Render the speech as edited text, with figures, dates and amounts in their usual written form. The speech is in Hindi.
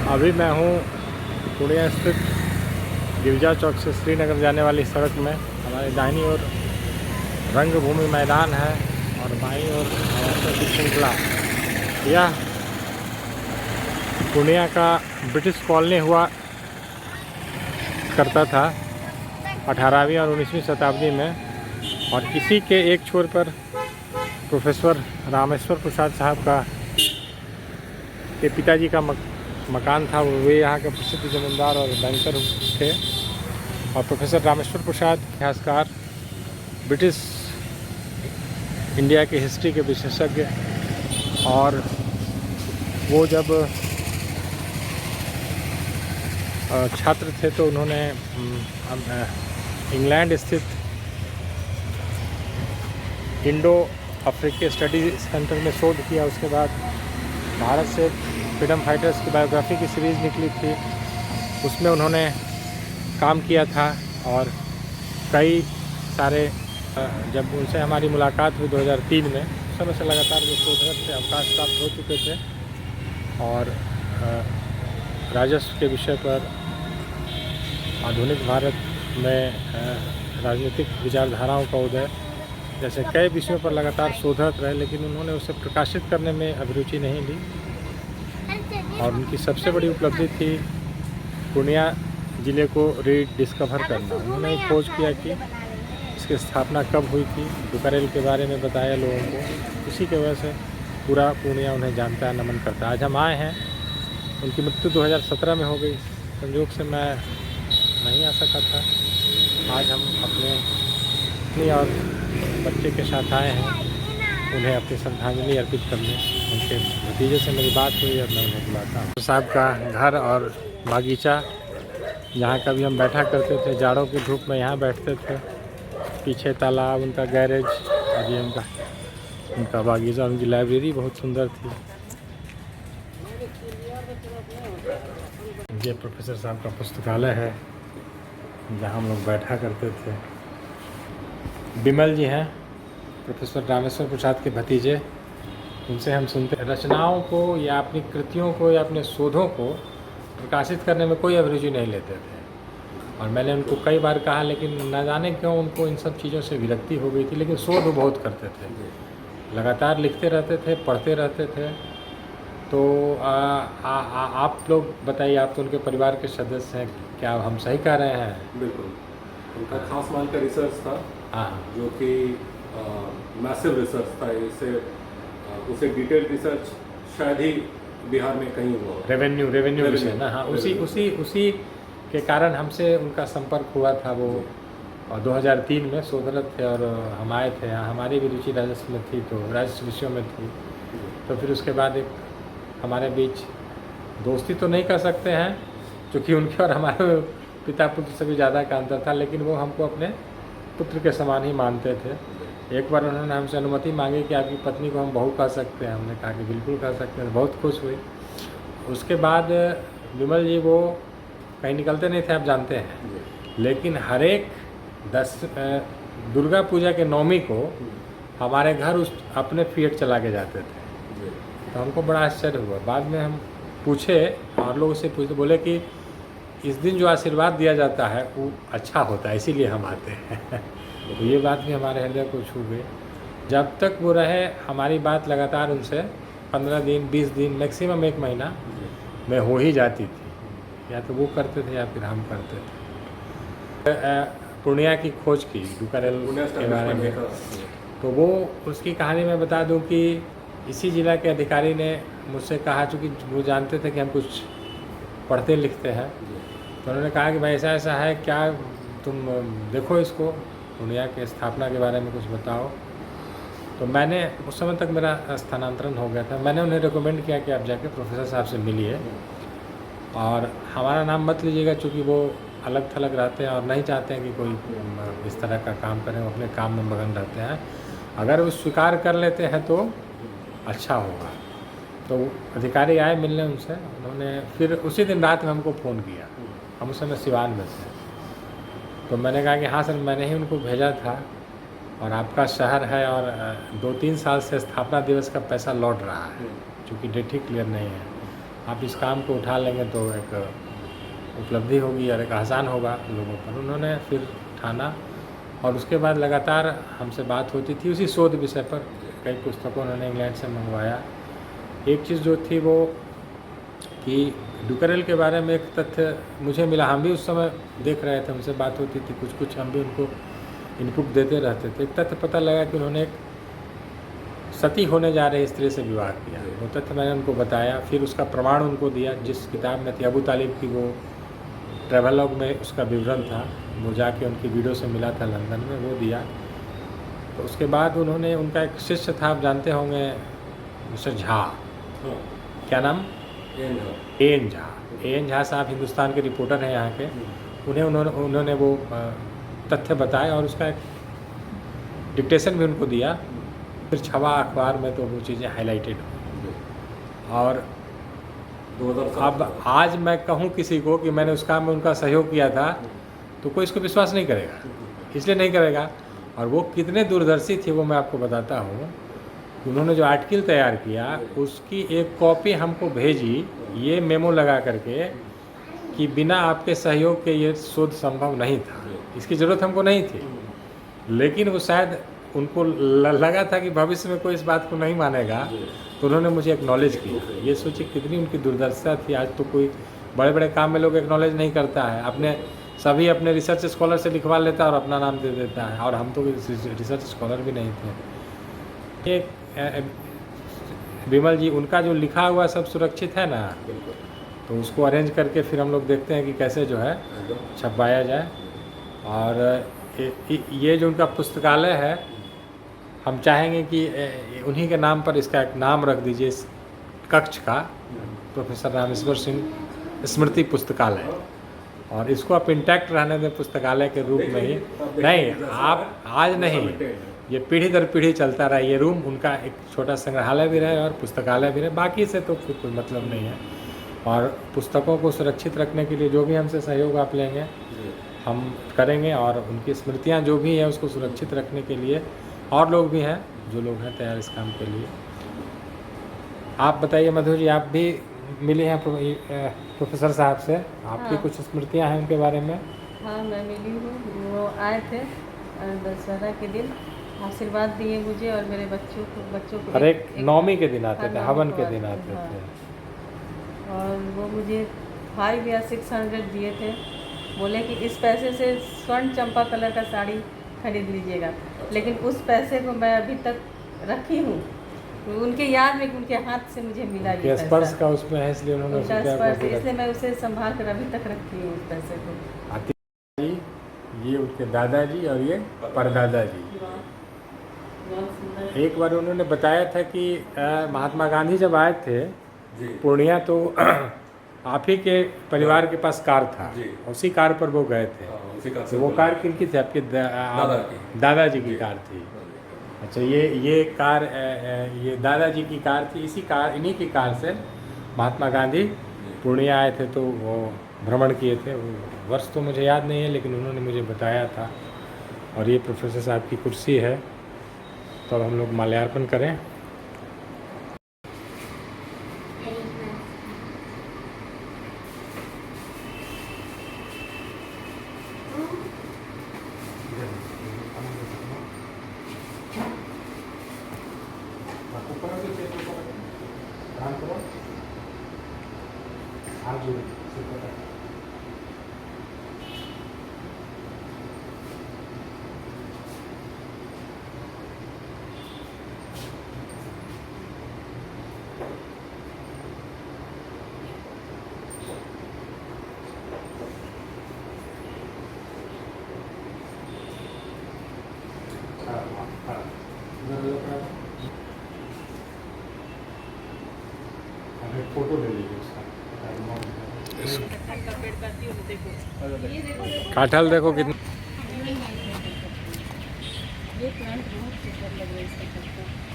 अभी मैं हूँ पूर्णिया स्थित गिरजा चौक से श्रीनगर जाने वाली सड़क में। हमारे दाहिनी ओर रंगभूमि मैदान है और बाईं ओर की श्रृंखला। यह पूर्णिया का ब्रिटिश कॉलोनी हुआ करता था 18वीं और 19वीं शताब्दी में, और इसी के एक छोर पर प्रोफेसर रामेश्वर प्रसाद साहब का के पिताजी का मकान था। वे यहाँ के प्रसिद्ध जमींदार और बैंकर थे। और प्रोफेसर रामेश्वर प्रसाद इतिहासकार, ब्रिटिश इंडिया की हिस्ट्री के विशेषज्ञ, और वो जब छात्र थे तो उन्होंने इंग्लैंड स्थित इंडो अफ्रीकी स्टडी सेंटर में शोध किया। उसके बाद भारत से फ्रीडम फाइटर्स की बायोग्राफी की सीरीज़ निकली थी, उसमें उन्होंने काम किया था। और कई सारे जब उनसे हमारी मुलाकात हुई 2003 में, उस समय से लगातार वो शोधरत थे, अवकाश प्राप्त हो चुके थे और राजस्व के विषय पर आधुनिक भारत में राजनीतिक विचारधाराओं का उदय जैसे कई विषयों पर लगातार शोधरत रहे, लेकिन उन्होंने उसे प्रकाशित करने में अभिरुचि नहीं ली। और उनकी सबसे बड़ी उपलब्धि थी पूर्णिया ज़िले को रीडिस्कवर करना। उन्होंने खोज किया कि इसकी स्थापना कब हुई थी, डुकरेल के बारे में बताया लोगों को। इसी की वजह से पूरा पूर्णिया उन्हें जानता है, नमन करता है। आज हम आए हैं, उनकी मृत्यु 2017 में हो गई। संयोग से मैं नहीं आ सका था। आज हम अपने पत्नी और बच्चे के साथ आए हैं उन्हें अपनी श्रद्धांजलि अर्पित करने। उनके भतीजे से मेरी बात हुई और मैं उन्हें बुलाता हूँ। साहब का घर और बागीचा, जहाँ कभी हम बैठा करते थे, जाड़ों की धूप में यहाँ बैठते थे। पीछे तालाब, उनका गैरेज और ये उनका बागीचा, उनकी लाइब्रेरी बहुत सुंदर थी। ये प्रोफेसर साहब का पुस्तकालय है जहाँ हम लोग बैठा करते थे। बिमल जी हैं प्रोफेसर रामेश्वर प्रसाद के भतीजे, उनसे हम सुनते रचनाओं को या अपनी कृतियों को या अपने शोधों को प्रकाशित करने में कोई अभिरुचि नहीं लेते थे। और मैंने उनको कई बार कहा, लेकिन न जाने क्यों उनको इन सब चीज़ों से विरक्ति हो गई थी। लेकिन शोध वो बहुत करते थे, लगातार लिखते रहते थे, पढ़ते रहते थे। तो आप लोग बताइए, आप तो उनके परिवार के सदस्य हैं, क्या हम सही कह रहे हैं? बिल्कुल, उनका खास मान का रिसर्च था। हाँ, जो कि मैसिव रिसर्च था। उसे डिटेल रिसर्च शायद ही बिहार में कहीं हुआ। रेवेन्यू विषय ना। हाँ, उसी के कारण हमसे उनका संपर्क हुआ था। वो 2003 में शोधरत थे और हम आए थे यहाँ। हमारी भी रुचि राजस्व में थी, तो राजस्व विषयों में थी। तो फिर उसके बाद एक हमारे बीच दोस्ती तो नहीं कर सकते हैं, क्योंकि उनके और हमारे पिता पुत्र से भी ज़्यादा का अंतर था, लेकिन वो हमको अपने पुत्र के समान ही मानते थे। एक बार उन्होंने हमसे अनुमति मांगी कि आपकी पत्नी को हम बहू कह सकते हैं। हमने कहा कि बिल्कुल कह सकते हैं। बहुत खुश हुई। उसके बाद विमल जी वो कहीं निकलते नहीं थे, आप जानते हैं, लेकिन हर एक दुर्गा पूजा के नवमी को हमारे घर उस अपने फिएट चला के जाते थे। तो हमको बड़ा आश्चर्य हुआ। बाद में हम पूछे और लोगों से पूछते, बोले कि इस दिन जो आशीर्वाद दिया जाता है वो अच्छा होता है, इसीलिए हम आते हैं। तो ये बात भी हमारे हृदय को छू गई। जब तक वो रहे, हमारी बात लगातार उनसे 15 दिन, 20 दिन, मैक्सिमम 1 महीना में हो ही जाती थी। या तो वो करते थे या फिर हम करते थे। पूर्णिया की खोज की डुकरेल के बारे में, तो वो उसकी कहानी मैं बता दूं कि इसी ज़िला के अधिकारी ने मुझसे कहा, चूँकि वो जानते थे कि हम कुछ पढ़ते लिखते हैं, तो उन्होंने कहा कि भाई ऐसा ऐसा है, क्या तुम देखो इसको, पूर्णिया के स्थापना के बारे में कुछ बताओ। तो मैंने उस समय तक मेरा स्थानांतरण हो गया था। मैंने उन्हें रिकमेंड किया कि आप जाके प्रोफेसर साहब से मिलिए और हमारा नाम मत लीजिएगा, चूँकि वो अलग थलग रहते हैं और नहीं चाहते हैं कि कोई इस तरह का काम करें। वो अपने काम में मगन रहते हैं। अगर वो स्वीकार कर लेते हैं तो अच्छा होगा। तो अधिकारी आए मिलने उनसे। उन्होंने फिर उसी दिन रात में हमको फ़ोन किया। हम उस समय सिवान में थे। तो मैंने कहा कि हाँ सर, मैंने ही उनको भेजा था और आपका शहर है और 2-3 साल से स्थापना दिवस का पैसा लौट रहा है, चूँकि डेट ही क्लियर नहीं है। आप इस काम को उठा लेंगे तो एक उपलब्धि होगी और एक आसान होगा लोगों पर। उन्होंने फिर ठाना और उसके बाद लगातार हमसे बात होती थी उसी शोध विषय पर। कई पुस्तकों उन्होंने इंग्लैंड से मंगवाया। एक चीज़ जो थी वो कि डुकरेल के बारे में एक तथ्य मुझे मिला। हम भी उस समय देख रहे थे, हमसे बात होती थी, कुछ कुछ हम भी उनको इनपुट देते रहते थे। एक तथ्य पता लगा कि उन्होंने एक सती होने जा रही स्त्री से विवाह किया। वो तथ्य मैंने उनको बताया, फिर उसका प्रमाण उनको दिया जिस किताब में थी। अबू तालिब की वो ट्रैवलॉग में उसका विवरण था, वो जाके उनकी वीडियो से मिला था लंदन में, वो दिया। तो उसके बाद उन्होंने, उनका एक शिष्य था, आप जानते होंगे, मिस्टर झा, हाँ, क्या नाम, एन झा। एन झा साहब हिंदुस्तान के रिपोर्टर हैं यहाँ के। उन्होंने वो तथ्य बताए और उसका एक डिक्टेशन भी उनको दिया। फिर छवा अखबार में तो वो चीज़ें हाईलाइटेड हुई। और 2007 अब आज मैं कहूँ किसी को कि मैंने उस काम में उनका सहयोग किया था तो कोई इसको विश्वास नहीं करेगा, इसलिए नहीं करेगा। और वो कितने दूरदर्शी थे वो मैं आपको बताता हूँ। उन्होंने जो आर्टिकल तैयार किया उसकी एक कॉपी हमको भेजी, ये मेमो लगा करके कि बिना आपके सहयोग के ये शोध संभव नहीं था, इसकी ज़रूरत हमको नहीं थी। लेकिन वो शायद उनको लगा था कि भविष्य में कोई इस बात को नहीं मानेगा, तो उन्होंने मुझे एक्नॉलेज किया। ये सोचिए कितनी उनकी दूरदर्शिता थी। आज तो कोई बड़े बड़े काम में लोग एक्नॉलेज नहीं करता है, अपने सभी अपने रिसर्च स्कॉलर से लिखवा लेता है और अपना नाम दे देता है, और हम तो रिसर्च स्कॉलर भी नहीं थे। एक विमल जी, उनका जो लिखा हुआ सब सुरक्षित है ना, तो उसको अरेंज करके फिर हम लोग देखते हैं कि कैसे जो है छपवाया जाए। और ये जो उनका पुस्तकालय है, हम चाहेंगे कि उन्हीं के नाम पर इसका एक नाम रख दीजिए, इस कक्ष का, प्रोफेसर रामेश्वर सिंह स्मृति पुस्तकालय। और इसको आप इंटैक्ट रहने दें पुस्तकालय के रूप में ही। नहीं, आप आज नहीं, ये पीढ़ी दर पीढ़ी चलता रहा। ये रूम उनका एक छोटा संग्रहालय भी रहे और पुस्तकालय भी रहे, बाकी से तो फिर कोई मतलब नहीं है। और पुस्तकों को सुरक्षित रखने के लिए जो भी हमसे सहयोग आप लेंगे हम करेंगे, और उनकी स्मृतियाँ जो भी हैं उसको सुरक्षित रखने के लिए और लोग भी हैं, जो लोग हैं तैयार इस काम के लिए। आप बताइए मधु जी, आप भी मिले हैं प्रोफेसर साहब से, आपकी हाँ। कुछ स्मृतियां हैं उनके बारे में? हाँ, मैं मिली हूँ। वो आए थे दशहरा के दिन, आशीर्वाद दिए मुझे और मेरे बच्चों को। हर एक नवमी के दिन आते थे, हाँ, हवन नवमी के को दिन आते आते थे, थे। और वो मुझे 500 या 600 दिए थे। बोले कि इस पैसे से स्वर्ण चंपा कलर का साड़ी खरीद लीजिएगा। लेकिन उस पैसे को मैं अभी तक रखी हूँ, उनके याद में, उनके हाथ से मुझे मिला ये ये स्पर्श पैसा। का उसमें है, इसलिए उन्होंने उनका उसे स्पर्श, क्या इसलिए मैं उसे संभाल कर अभी तक रखी हूँ उस पैसे को। जी, ये उनके दादाजी और ये परदादा जी। बहुत सुंदर। एक बार उन्होंने बताया था कि महात्मा गांधी जब आए थे जी, पूर्णिया, तो आप ही के परिवार के पास कार था, जी। उसी कार पर वो गए थे। हाँ, उसी का तो वो कार किनकी थी? आपके दादा की। दादाजी की कार थी। अच्छा, ये कार ये दादाजी की कार थी। इन्हीं की कार से महात्मा गांधी पूर्णिया आए थे, तो वो भ्रमण किए थे। वो वर्ष तो मुझे याद नहीं है, लेकिन उन्होंने मुझे बताया था। और ये प्रोफेसर साहब की कुर्सी है, तो अब हम लोग माल्यार्पण करें। फोटो ले लीजिए उसका। काठल देखो कितना। ये प्लांट बहुत सुंदर लग रहा है इसका पत्ता।